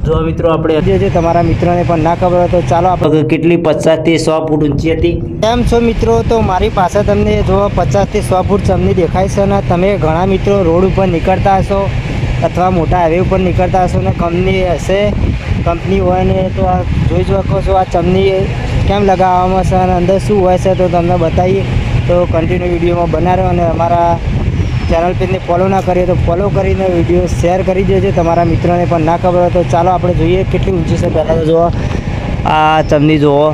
જો મિત્રો આપણે જે તમારા મિત્રોને પણ ના ખબર હોય તો ચાલો આપણે કેટલી 50 થી 100 ફૂટ ઊંચી હતી. કેમ છો મિત્રો? તો મારી પાસે તમને જો 50 થી 100 ફૂટ ચમની દેખાય છે અને તમે ઘણા મિત્રો રોડ ઉપર નીકળતા હશો અથવા મોટા હાઈવે ઉપર નીકળતા હશો ને કંપની હશે, કંપની હોય ને તો આ જોઈ શકો છો આ ચમની કેમ લગાવવામાં છે અને અંદર શું હોય છે તો તમને બતાવીએ. તો કન્ટિન્યુ વિડીયોમાં બના રહ્યો અને અમારા ચેનલ પેજને ફોલો ના કરીએ તો ફોલો કરીને વિડીયો શેર કરી દેજો તમારા મિત્રોને પણ ના ખબર હોય તો ચાલો આપણે જોઈએ કેટલી ઊંચી છે. પહેલાં તો જુઓ આ ચમની જુઓ,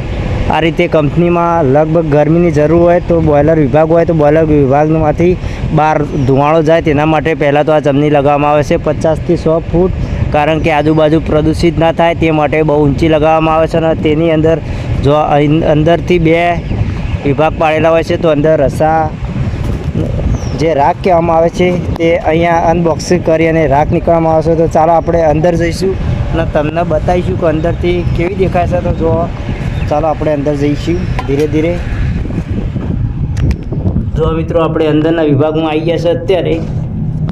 આ રીતે કંપનીમાં લગભગ ગરમીની જરૂર હોય તો બોઇલર વિભાગ હોય તો બોઇલર વિભાગમાંથી બહાર ધુમાડો જાય તેના માટે પહેલાં તો આ ચમની લગાવવામાં આવે છે 50 થી 100 ફૂટ, કારણ કે આજુબાજુ પ્રદૂષિત ના થાય તે માટે બહુ ઊંચી લગાવવામાં આવે છે. અને તેની અંદર જો અંદરથી 2 વિભાગ પાડેલા હોય છે તો અંદર રસા જે રાખ કહેવામાં આવે છે તે અહીંયા અનબોક્સિંગ કરી અને રાખ નીકળવામાં આવે છે. તો ચાલો આપણે અંદર જઈશું અને તમને બતાવીશું કે અંદરથી કેવી દેખાય છે. તો જો ચાલો આપણે અંદર જઈશું ધીરે ધીરે. જો મિત્રો આપણે અંદરના વિભાગમાં આવી ગયા છે અત્યારે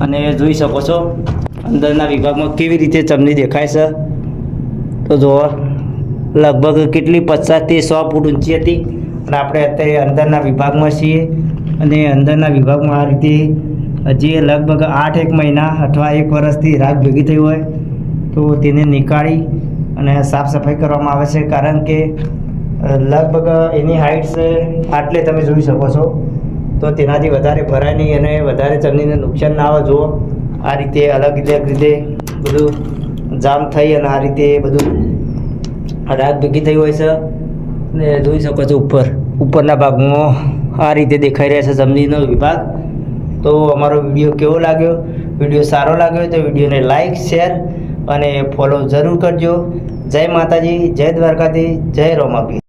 અને જોઈ શકો છો અંદરના વિભાગમાં કેવી રીતે ચમની દેખાય છે. તો જુઓ લગભગ કેટલી 50 થી 100 ફૂટ ઊંચી હતી અને આપણે અત્યારે અંદરના વિભાગમાં છીએ અને અંદરના વિભાગમાં આ રીતે હજી લગભગ 8-1 મહિના અથવા 1 વર્ષથી રાખ ભેગી થઈ હોય તો તેને નીકાળી અને સાફ સફાઈ કરવામાં આવે છે, કારણ કે લગભગ એની હાઇટ છે આટલે તમે જોઈ શકો છો. તો તેનાથી વધારે ભરાય નહીં અને વધારે ચમનીને નુકસાન ના આવે. જુઓ આ રીતે અલગ રીતે બધું જામ થઈ અને આ રીતે બધું રાખ ભેગી થઈ હોય છે. ને જોઈ શકો છો ઉપરના ભાગમાં આ રીતે દેખાઈ રહ્યા છે ચમનીનો વિભાગ. તો અમારો વિડીયો કેવો લાગ્યો? વિડીયો સારો લાગ્યો તો વિડીયોને લાઈક, શેર અને ફોલો જરૂર કરજો. જય માતાજી, જય દ્વારકાધીશ, જય રોમાપીર.